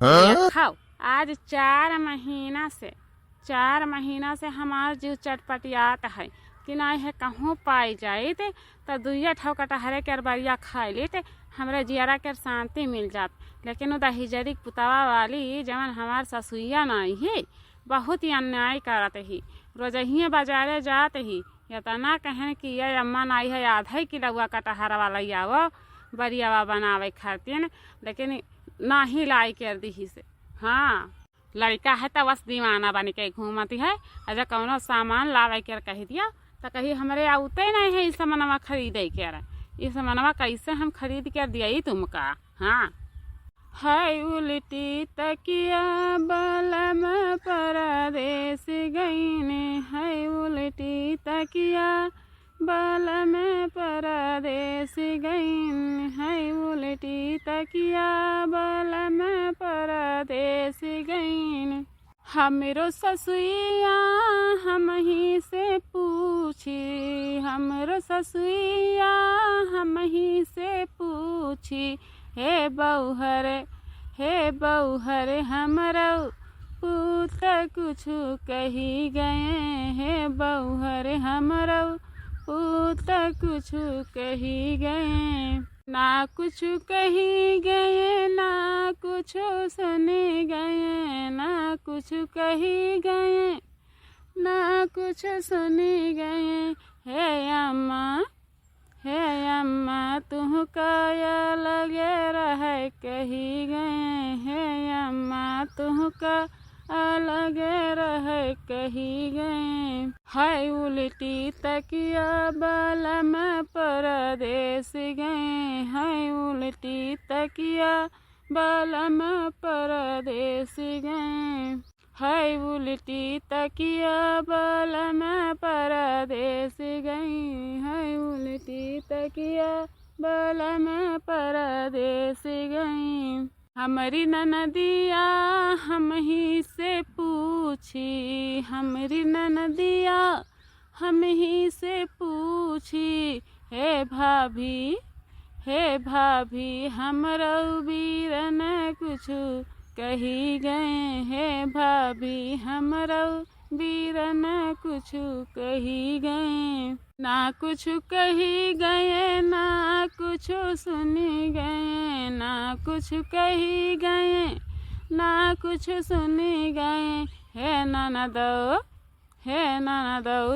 खाओ। आज 4 महीना से हमार जीव चटपटियात है कि नहीं है कहूँ पाई जाए तो दुइया ठो कटहरे के अरबरिया खाई ली तो हमारे जियारा के शांति मिल जात। लेकिन वो दहिजरी पुतवा वाली जवन हमार ससुइया नहीं है बहुत ही अन्याय करत ही। रोजहिए बाजारे जात ही इतना कहन कि ये अम्मा नहीं है आधा किलो कटहर वाला आवो बरियावा बनावे खातिर, लेकिन ना ही लाई कर दी ही से। हाँ, लड़का है तो बस दीवाना बन के घूमती है। अगर कौनो सामान लावे कर कह दिया तो कही हमारे आउते नहीं है इस सामानवा खरीदे कर। इस सामानवा कैसे हम खरीद कर दिया तुमका। हाँ, है उल्टी तकिया बलम परदेस गईने, है उल्टी तकिया बलम परदेस गईन, है उल्टी तकिया बलम परदेस गईन। हमरो ससुइया हम ही से पूछी, हमरो ससुइया हम ही से पूछी, हे बउहर हमरो पूत कुछ कही गए, हे बउहर हमरो पूत कुछ कही गए। ना कुछ कही गए ना कुछ सुने गए, ना कुछ कही गए ना कुछ सुने गए। हे अम्मा तुह काया लगे रहे कही गए, हे अम्मा तुह का अलगे रहे कही गए। है उल्टी तकिया बलम परदेस गए, है उल्टी तकिया बलम परदेस गए, है उल्टी तकिया बलम परदेस गई, है उल्टी तकिया बलम परदेस गई। हमारी ननदिया हम ही से पूछी, हमारी ननदिया हम ही से पूछी, हे भाभी हमरो बीरन कुछ कही गए, हे भाभी हमरो बीरन कुछ कही गए। ना कुछ कही गए ना कुछ सुनी गए, ना कुछ कही गए ना कुछ सुनी गए। हे ननदो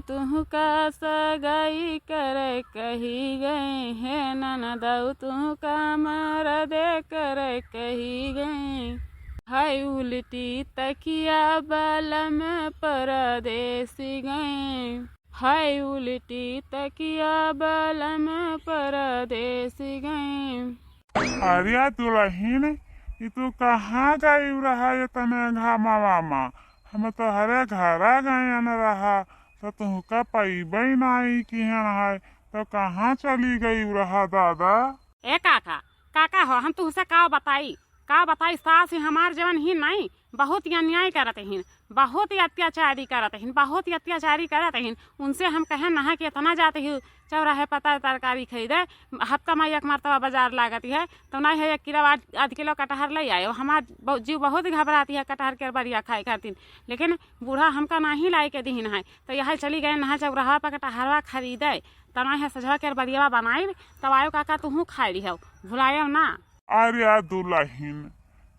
तुह का सगाई करे कही गए, हे ननदो तुह का मरदे करे कही गए। है उल्टी तकिया बलम परदेस गए, है उल्टी तकिया बलम परदेस गए। अरे दुल्हन ये तू कहाँ गई रहा ये तने घामा हम तो हरे घरा गए न रहा तो तुहका पैबे नहीं कि है तो कहाँ चली गई रहा दादा। ए काका हो हम तुमसे का बताई सास हमार जवन ही नहीं बहुत ही अन्याय करत हिन, बहुत ही अत्याचारी करत हिन। उनसे हम कहें ना कि इतना जाते ही चौराहे पता तरकारी खरीदे हफ्ता में एक मरतबा बाजार लागती है तो नहीं है 1 किलो 8 किलो कटहर ले आए। हमार जीव बहुत घबराती है कटहर के बरिया खाए खातिर, लेकिन बूढ़ा हमका नहीं लाई के दीन है तो यह चली गए नहा चौराहा पर कटहरवा खरीदे तो नहीं है सजवा के बरिया बनाई तब आयो काका तुहू खाई रही हो भुलायो ना। अरे दुल्हन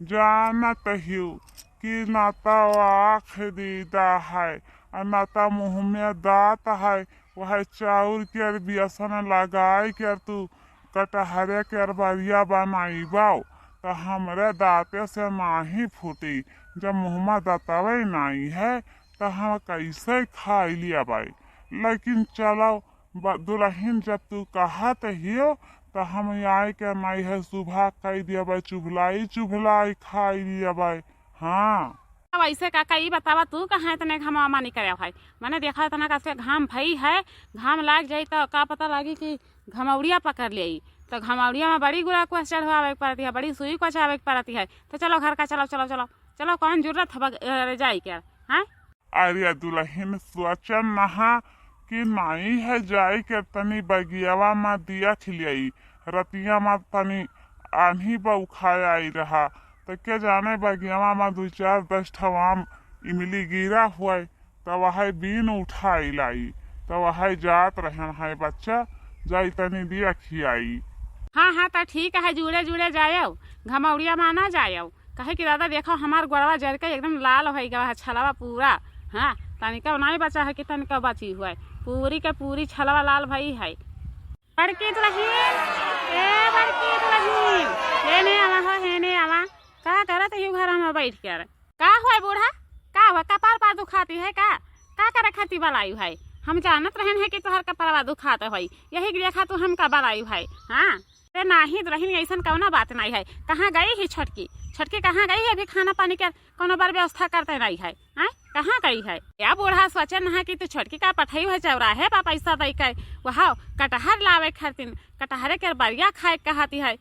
जानत हियो कि नाता खरीदा है और नाता मुँह में दांत है वह चाउर के बेसन लगाई कर तू कटहरे के बरिया बनाई बाओ तो हमरे दांते से नहीं फूटी। जब मुँह में दतवे नहीं है तो हम कैसे खाई लिया भाई। लेकिन चलो दुल्हन जब तू कहत हियो तो हम आए के माई है सुबह कही दिया भाई चुभलाई खाई दिया भाई। हाँ वैसे काका ये बतावा तू कहाँ इतने घामा नहीं करे भाई। मैंने देखा इतना कैसे घाम भई है, घाम लाग जाये तो का पता लगी कि घमौड़िया पकड़ ले तो घमौड़िया में बड़ी गुड़ा को चढ़वावे पड़ती है, बड़ी सुई को चढ़ावे पड़ती है। तो चलो घर का चलो कौन जरूरत है जाई क्या है। अरे दुल्हन सोचन नहा कि नहीं है जाई के तनी बगियावा में दिया खिलियाई रतिया में तनी आन्ही बउखाए आई रहा तो क्या जाने बगियावा में 2-4-10 ठवाम इमली गिरा हुआ है, तो वह बीन उठाई लाई, तो वह जात रहन है बच्चा जाई तनी दिया खियाई। हाँ हाँ तो ठीक है, जुड़े जुड़े जायो, घमौड़िया में ना जायो। कहे कि दादा देखो हमार गोड़वा जर के एकदम लाल हो गया है, छलवा पूरा। हाँ तनिका नहीं बचा है कि तनिका बची हुआ है, पूरी के पूरी छलवा लाल भई है। बड़की दुल्हन, ए बड़की दुल्हन, हेने आवा हो, हेने आवा। का करत है घर में बैठ कर? का हुआ बूढ़ा? का हुआ? कपार पा दुखाती है का करे खाती बलाई है? हम जानत रहन है कि तोहर कपारवा दुखात है, यही देखा तू हमका बलाई है। हाँ अरे नाही दुल्हन, ऐसा कौना बात नहीं है। कहाँ गई है छटकी? छटकी कहाँ गई है? अभी खाना पानी के कोनो बार व्यवस्था करते नहीं है। कहाँ गई है? या बूढ़ा सोचे न कि तू छटकी का पठाई है चौराहे पा पैसा दे के वह कटहर लावे खातिर, कटहरे के बरिया खाए कहती है।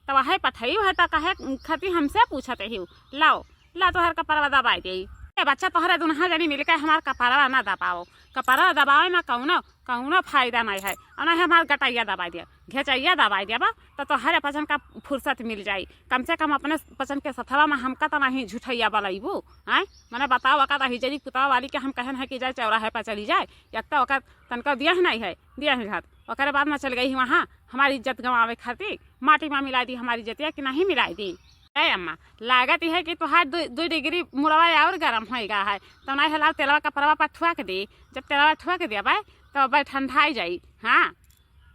तो वह पठाई है तो कहे खातिर हमसे पूछते ही लाओ ला तोहर कपड़वा दबाई दे। बच्चा तोहरे दुनहा जनी मिलकर हमार कपड़वा ना दबाओ, कपड़वा दबावे में कौनो फायदा नहीं है। और ना हमार गटैया दबाई दिया, घेचैया दबाई दिया बा तो तोहरे पसंद का फुर्सत मिल जाई। कम से कम अपने पसंद के सथवा में हमका तो नहीं झूठैया बलैबू। मैंने बताओ अका हिजरी कुतवा वाली के हम कहन है कि जाए चौराहे पर चली जाए, एक तो ओकर तनका दिया ही नहीं है, दिया ही घात ओकर बाद में चल गई वहाँ हमारी इज्जत गंवावे खातिर। माटी में मिला दी हमारी इज्जतिया कि नहीं मिलाई दी? अम्मा लागत है कि तुहार 2 डिग्री मुड़वा और गर्म होगा है, तो नहीं हला तेलवा का परवा पर ठुआ के दी। जब तेलवा ठुआ के दिया भाई तो भाई ठंडाई जाई। हाँ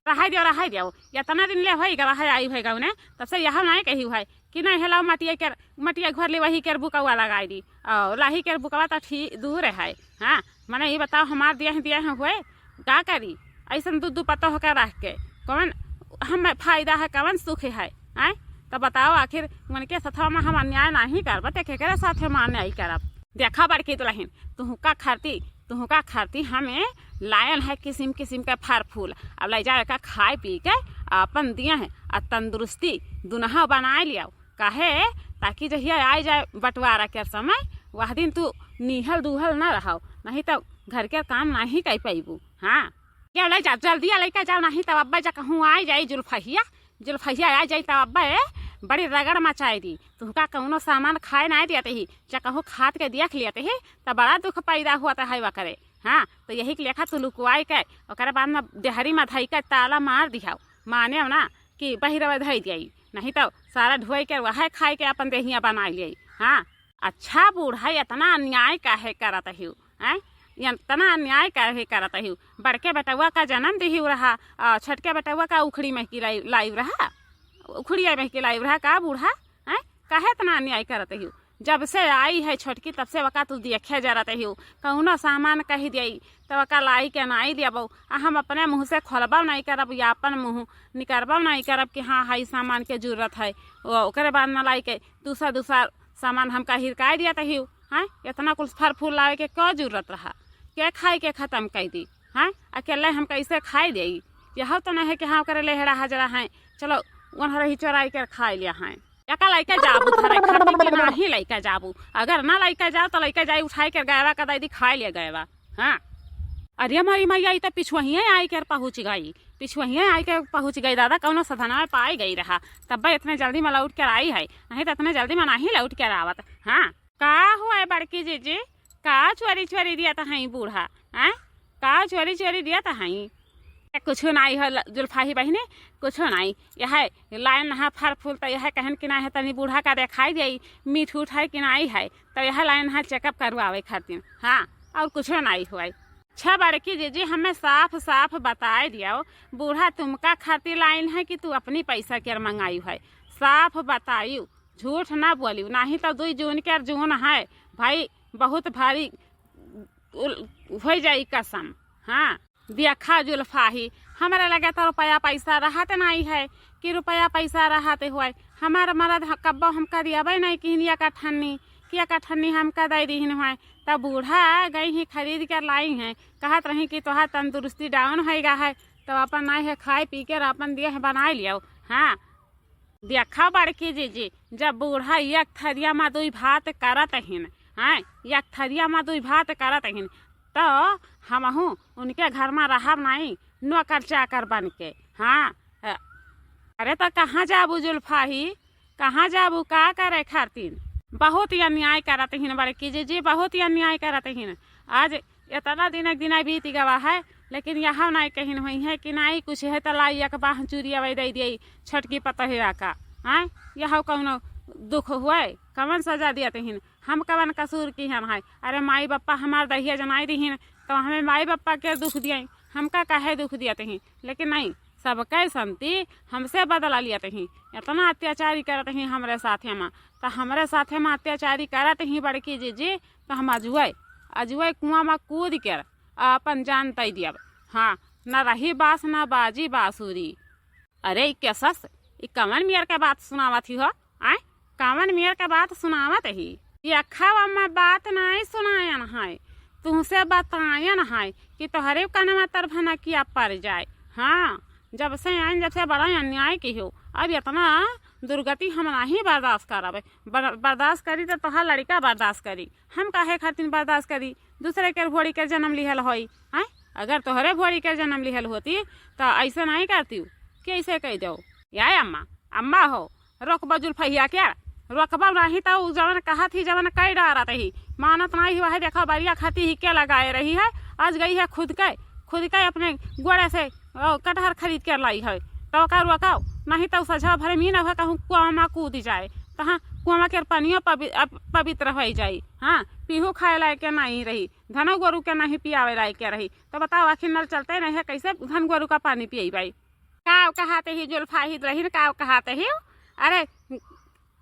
रहा दियो इतना दिन ले होगा रहा आई होगा उन्हें, तब से यह नहीं कही हुआ है कि नहीं हेला मटिया घर ले वही केर बुकवा लगाई दी और लाही केर बुकवा तो ठीक दूर है। हाँ मैंने ये बताओ हमार दिया हुए का करी ऐसा दूध पत्ता होकर रख के कौन हम फायदा है, कौन सुख है? तो बताओ आखिर मन के सथवा में हम अन्याय नहीं करब तो केकरे साथ हम अन्याय करब? देखा बड़की दुल्हन, तुहू का खाती हमें लायल है किस्म किस्म के फल फूल, अब ले जाए का खाए पी के अपन दिया है और तंदुरुस्ती दुनहा बना लिया काहे ताकि जहिया आ जाए बंटवारा के समय वह दिन तू निहल दुहल न रहो, नहीं तो घर के काम नहीं कर पैबू। हाँ क्या ले जा जल्दी लेकर जाओ, नहीं तब अब्बा जा कहूँ आ जाए जुल्फैया आ जाए तब अब्बा बड़ी रगड़ मचाई दी। तुमका कौनो सामान खाए नहीं दिया ही चा कहूँ खाद के देख लिया ही तो बड़ा दुख पैदा हुआ था है करे। हाँ तो यही के लेखा तू लुकवाई के और बाद में देहरी में धई के ताला मार दिहाओ, माने ना कि बहिरवा धई दियाई, नहीं तो सारा ढोई के वह खाए के अपन देहिया बना लिये। हाँ अच्छा बूढ़ा इतना अन्याय काहे करत हिउ? इतना अन्याय काहे करत हिउ? बड़के बेटवा का जन्म दिही रहा, छटके बेटवा का उखड़ी में की लाइव रहा, उखड़िया में की लाइव रहा का बूढ़ा? काहे इतना अन्याय करत हिउ? जब से आई है छोटकी तब से वका तू देखे जरत हिउ, कौनो सामान कही दियाई तो वका लाई के नहीं दियाबो। हम अपने मुँह से खोलबा नहीं करब या अपन मुँह निकरबा नहीं करब कि हाँ हाई सामान के जरूरत है, ओकरे बाद में लाई के दूसरा सामान हमका हिरकाई दिया हिउ। इतना कुछ फल फूल लावे के क्या जरूरत रहा? के खाई के खत्म कर दी? अकेले हम कैसे खाई दे? यह तो नहीं है कि हाँ करे लेहड़ा हजरा है चलो उन्हें ही चोराई कर खा लिया है। एका लैके जाबू थारे खाती कि नहीं लैके जाबू, अगर ना लैके जाओ तो लैके जाई उठाई कर गएवा का दादी खा लिया गएवा। हाँ अरे हमारी मैया तो पिछुही आई कर पहुँच गई दादा, कौनो सधना में पाई गई रहा तब इतने जल्दी में लौट कर आई है, नहीं तो इतने जल्दी में नहीं लौट कर आवत। हाँ का हुआ है बड़की जीजी? का चोरी दिया था बूढ़ा? का चोरी दिया था? कुछ नहीं है जुल्फाही बहने, कुछ नहीं। यह लाइन नहा फल फूल तो यह कहन कि नहीं है तनी बूढ़ा का दिखाई दे मीठ उठ है कि नहीं है तो यह लाइन नहा चेकअप करवावे खातिर। हाँ और कुछ नहीं हुआ। अच्छा बड़की जीजी हमें साफ बताए दिया बूढ़ा तुमका खातिर लाइन है कि तू अपनी पैसा के मंगाई है? साफ बतायू, झूठ ना बोलियो, नहीं तो 2 जून के जून है भाई बहुत भारी हो जाई कसम। हाँ देखा जुल्फाही हमारे लगे तो रुपया पैसा रहते नहीं है कि रुपया पैसा रहते हुए हमारा मरद कब्बो हमका दियाबे नहीं कि कठन्नी हमका दे दी हुए तब बूढ़ा गई ही खरीद कर लाई हैं, कहत रही कि तोहार तंदुरुस्ती डाउन होगा है तो अपन नहीं है खाए पी कर अपन दिया बना लियो। हाँ देखा बड़की जीजी जब बूढ़ा एक थरिया में 2 भात करत हिन, एक थरिया में 2 भात करत हिन तो हमहू उनके घर में रहब नहीं नौकर चाकर बन के। हाँ अरे तो कहाँ जाबू जुल्फाही, कहाँ जाबू का करे खातिर। बहुत ही अन्याय करत हिन बड़की जी, बहुत ही अन्याय करत हिन। आज इतना दिन बीत गवा है, लेकिन यहाँ नहीं कहीं हुई है कि नहीं कुछ है तो लाई एक बाह चूरी अवै दे दिए छटकी पतहिया का। आए यह कौन दुख हुआ, कवन सजा दिया हिन, हम कवन कसूर की हम है। अरे माई बप्पा हमार दहिया जनाई दीन तो हमें माई बप्पा के दुख दिए, हमका काहे दुख दिया ही। लेकिन नहीं, सबके संति हमसे बदला लिया ही। इतना अत्याचारी करत ही हमरे साथे में, तो हमरे साथे में अत्याचारी करत ही बड़की जी तो हम अजुए कुआं में कूद कर अपन जान तय दियब। हाँ, न रही बास न बाजी बांसुरी। अरे क्या सस ई कवन मियर के बात सुनावत ही हो। आए कवन मियर के बात सुनावत ही। ये अखा अम्मा बात नहीं सुनायन है, तुमसे बतायन है कि तोहरे कनमा तरफ न किया पड़ जाए। हाँ, जब से आइन जब से बड़ा अन्याय की हो, अब इतना दुर्गति हम नहीं बर्दाश्त करब। बर्दाश्त करी तो तोहार लड़का बर्दाश्त करी, हम काहे खातिर बर्दाश्त करी। दूसरे के भोड़ी के जन्म लिहल होई। हैं, अगर तोहरे भोड़ी के जन्म लिहल होती तो ऐसे नहीं करती कि ऐसे कह दो। या अम्मा हो रोक बजुल फैया क्या रोकबा नहीं तो जवन कहा थी जवन कई डारा रही मानत नहीं हुआ है। देखो बरिया खाती ही क्या लगाए रही है, आज गई है खुद के अपने गोड़े से कटहर खरीद कर लाई है। तो का रोकाओ नहीं तो सजा भरे मीन हुआ कहूँ कुआं में कूद जाए तो हाँ कुआं के पानियों पवित्र हो जाए। हाँ, पीहू खाए लायक के नहीं रही, धनो गोरू के नहीं पियावे लायक के रही। तो बताओ आखिर नल चलते नहीं है, कैसे धन गोरू का पानी पिए भाई। का कहाते ही जुल्फाहिद रही का कहाते ही। अरे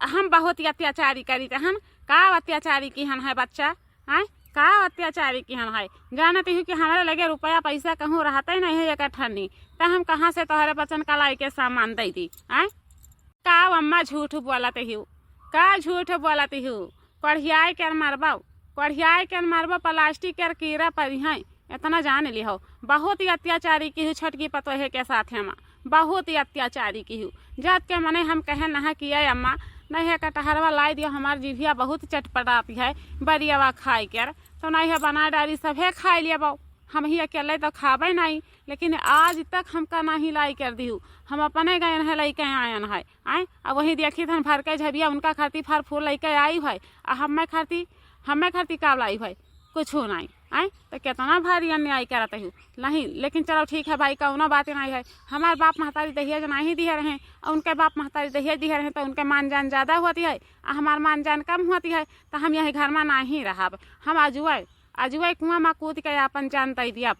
हम बहुत ही अत्याचारी करी तहन का अत्याचारी की हन है बच्चा। आए का अत्याचारी की हन है, जानते ही कि हमारे लगे रुपया पैसा कहूँ रहते नहीं है इकट्ठा नहीं, तो हम कहाँ से तोहरे बचन कलाई के सामान दे दी। आए का अम्मा झूठ बोलते ही, का झूठ बोलते ही। कढ़ियाई कर मारबो प्लास्टिक के कीड़ा पड़ी है, इतना जान ली हो। बहुत ही अत्याचारी की हूँ छटकी पतोहे के साथ हम, बहुत ही अत्याचारी की हूँ। जात के मने हम कहे नहा किया अम्मा नहीं है कटहरवा लाई दियो, हमार जीभिया बहुत चटपटाती है बरियावा खाए कर। तो नहीं है बना डाली सभे खाए लिया बाऊ, हम ही अकेले तो खाबे नहीं। लेकिन आज तक हमका नहीं लाई कर दी, हम अपने गए है लेके आयन है। आए अब वही देखी धन भर के झबिया उनका खाती फल फूल लेके आई है, हमें खाती का लाई है कुछ नहीं। आए तो कितना भारी अन्याय करते हो नहीं। लेकिन चलो ठीक है भाई, कौनो बात नहीं है। हमारे बाप महतारी दहेज नहीं दिए रहे और उनके बाप महतारी दहेज दिए रहे, तो उनके मान जान ज़्यादा होती है और हमार मान जान कम होती है। तो हम यही घर में नहीं रहा, हम अजुए कुआं में कूद के अपन जान तय दिया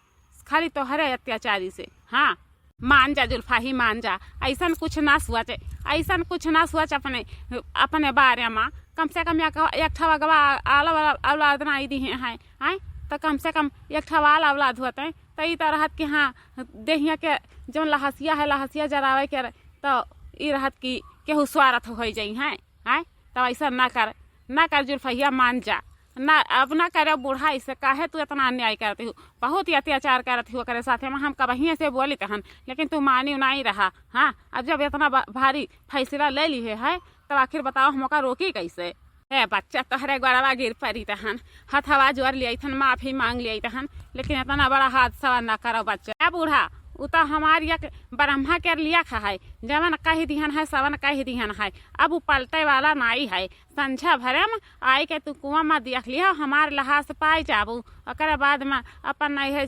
खाली तोहरे अत्याचारी से। हाँ, मान जा जुल्फाही मान जा, ऐसा कुछ ना सोचे, ऐसा कुछ ना सोच अपने बारे में। कम से कम एक ठवा गवा औलाद नहीं दी है। आए तो कम से कम एक ठवाल औलाद होते तो ई तरह कि हाँ देहिया के जो लहसिया है लहसिया जरावे के तो ई रहत कि केहू स्वार्थ हो जाई है। आए तो ऐसा ना कर जुल्फैया मान जा ना, अब ना करे बूढ़ा इससे काहे तू इतना अन्याय करती हो, बहुत ही अत्याचार करती हो करे साथे में। हम कबहिए से बोली तहन लेकिन तू मानी नहीं रहा। हाँ, अब जब इतना भारी फैसला ले ली है तो आखिर बताओ हमका रोकी कैसे। है बच्चा तोहरे गौरवा गिर पड़ी तहन हथवा जोर लिया थन माफी मांग लिया तहन, लेकिन इतना बड़ा हादसा न करो बच्चा। बूढ़ा उ तो हमार एक ब्रह्मा के लिया है, जवन कही दिहन है सवन कही दिहन है। अब उ पलटे वाला नाई है, संझा भरे में आई के तू कुआं में देख लिया हमार लहास पाई जाबू, ओकरे बाद में अपन नहीं है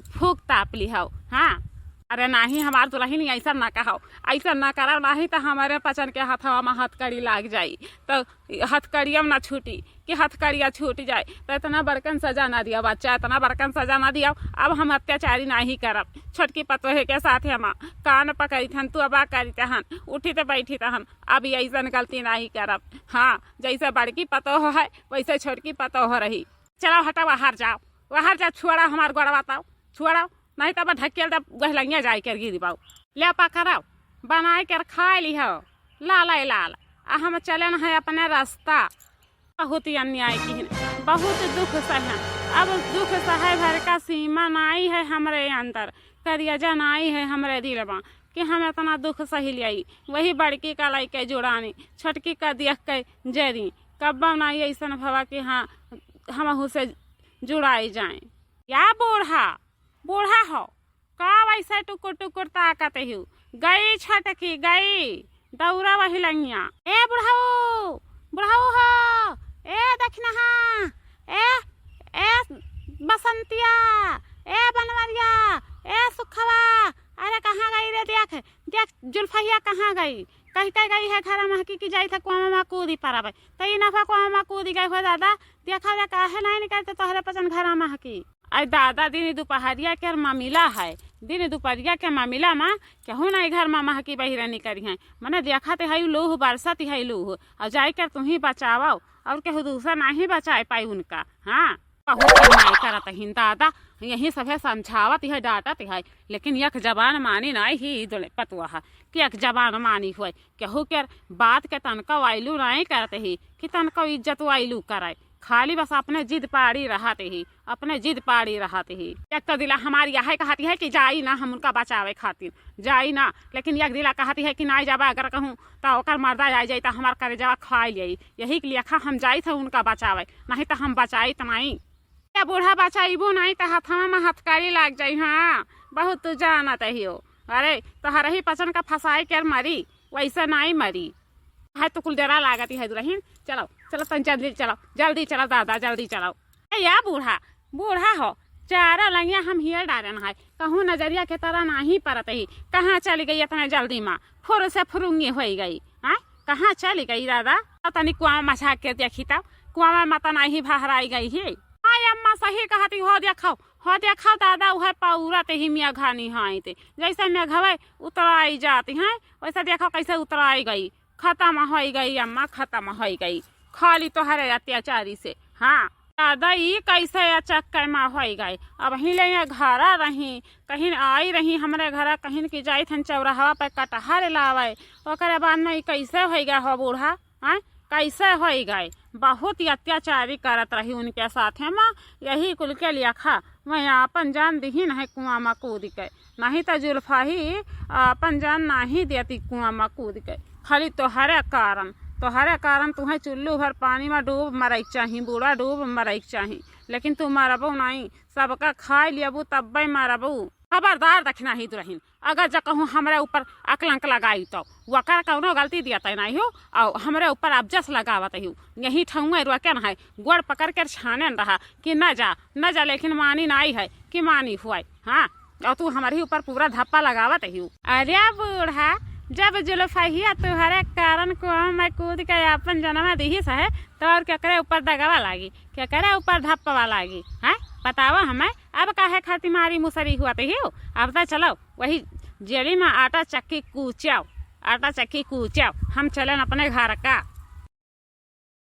फूक ताप लिहो। हाँ, अरे नाही हमार दुल्हन ऐसा ना कहो, ऐसा ना करो नहीं तो हमारे पचन के हथवा में हथकड़ी लाग जाई, तो हथकड़िया ना छूटी कि हथकड़िया छूट जाए। तो इतना बड़कन सजा ना दिया बच्चा, इतना बड़कन सजा ना दिया। अब हम अत्याचारी नहीं करब, छोटकी पतोहे के साथ हम कान पकड़ी थन तू अबा करी तहन उठी तो बैठी तहन, अब ऐसा गलती नहीं करब। हाँ, जैसे बड़की पतोह है वैसे छोटकी पतोह रही। चलो हटा बाहर जाओ छोड़ा हमार गोड़वा ताओ छोड़ाओ, नहीं तो ढकेल तब गहलैया जाए कर गिरी बाऊ ले पकड़ाओ बनाए कर खा ली हो लाल आ हम चलन है अपने रास्ता। बहुत ही अन्याय की बहुत दुख सहन, अब दुख सहे भर का सीमा नाई है हमरे अंदर, करियजा नाई है हमरे दिल में कि हम इतना दुख सही लियाई। वही बड़की का लाई के जुड़ानी छोटकी का देख के जरी कब नाई ऐसा भवा कि हाँ हम से जुड़ाई जाए। या बूढ़ा हो का वैसे टुकुर टुकुर ताकत हूँ, गई छटकी गई दौरा वही लंगिया। ए बुढ़ाऊ बुढ़ाऊ हो, ए दखना हाँ, ए बसंतिया, ए बनवरिया, ए सुखवा, अरे कहाँ गई रे? देख देख जुल्फिया कहाँ गई? कहीं कहीं गई है घर महकी की जाई था कुआं में कूदी पाराबे तो ये नफा कुआं में कूदी गई हो दादा। देखा रे काहे नहीं निकलते तोहरे पसंद घर महकी। आई दादा दिन दोपहरिया के मामिला है, दिन दोपहरिया के मामिला में केहू नहीं घर में महकी बहिरा निकली है। मैंने देखा ते है लूह बरसत है लूह और जाई कर तुम ही बचाओ और केहू दूसरा नहीं बचा पाई उनका। हाँ बहुत नहीं करत हिन दादा, यही सभे समझावत है डांटत है, लेकिन यक जबान मानी नहीं ही दोले पतुआ है कि यक जबान मानी हुए केहू के बात के तनका वाइलू नहीं करते ही कि तनका इज्जत वाइलू करे, खाली बस अपने जिद पाड़ी रहते ही, अपने जिद पाड़ी रहते ही। एक तो दिला हमारी यही कहती है कि जाई ना हम उनका बचावे खातिर जाई ना, लेकिन एक दिला कहती है कि नहीं जाबा अगर कहूँ तो ओकर मर्दा आ जाई तो हमार करे जावा खा लिये, यही के लिए हम जाई थे उनका बचावे, नहीं तो हम बचाई तो नहीं। या बूढ़ा बचाइबो नहीं तो हाथवा में हथकड़ी लाग जाई। हाँ बहुत तू जानत हो, अरे तोहर ही पचन का फंसाई कर मरी, वैसे नहीं मरी है तो कुल डरा लागती है दुरहीन। चलो चलो तन जल्दी चलो, जल्दी चलो दादा जल्दी चलो। या बूढ़ा बूढ़ा हो, चारा लंगिया हम हियर डारन है, कहूँ नजरिया के तरह नहीं परत ही, कहाँ चली गई इतने जल्दी माँ? फुर से फुरुंगी हो गई। हाँ कहाँ चली गई दादा? तनी कुआं मछा के देखी तब कुआं में मत नहीं भहराई गई है। अम्मा सही कहती हो देखो दादा वह पौरा ते ही मियाँ घानी हाँ ते जैसे मियाँ घवे उतराई जाती हैं वैसे देखो कैसे उतराई गई, खत्म हो गई अम्मा खत्म हो गई, खाली तो हरे अत्याचारी से। हाँ दादा ये कैसे चक्कर में हो गई, अब हिले घर रही कहीं आई रही हमारे घर कहीं की जाई थन चौराहा पे कटहर लावे, ओकरे बाद में कैसे हो गया हो बूढ़ा? हाँ कैसे हो गए? बहुत ही अत्याचारी करत रही उनके साथ है माँ, यही कुल के लिए खा मैं अपन जान दी नहीं कुआं में कूद के, नहीं तो जुल्फा ही अपन जान नहीं देती कुआं में कूद के। खाली तोहरे कारण तुम्हें चुल्लू भर पानी में डूब मरई चाहिए, बूढ़ा डूब मरई चाहिए, लेकिन तू मरबू नहीं, सबका खा लियबू तब मरबू। खबरदार रखना ही दुरहीन, अगर जब कहूँ हमारे ऊपर अकलंक लगाई तो वकर कौनो गलती दिया नहीं हो और हमारे ऊपर अबजस लगावत हो, यही ठहुए रुके न है गोड़ पकड़ कर छाने रहा कि न जा, लेकिन मानी नहीं है कि मानी हुआ। हाँ और तू हमारे ऊपर पूरा धप्पा लगावत हो। अरे बूढ़ा जब जुल्फिया तुम्हारे कारण कुआं में कूद के अपन जन्म दी है तो और केकरे ऊपर दगवा लागी, केकरे ऊपर धप्पवा लागी? है बतावा हमें अब काहे खाती मारी मुसरी हुआ हो? अब तो चलो वही जेली में आटा चक्की कूचाओ, हम चले अपने घर का।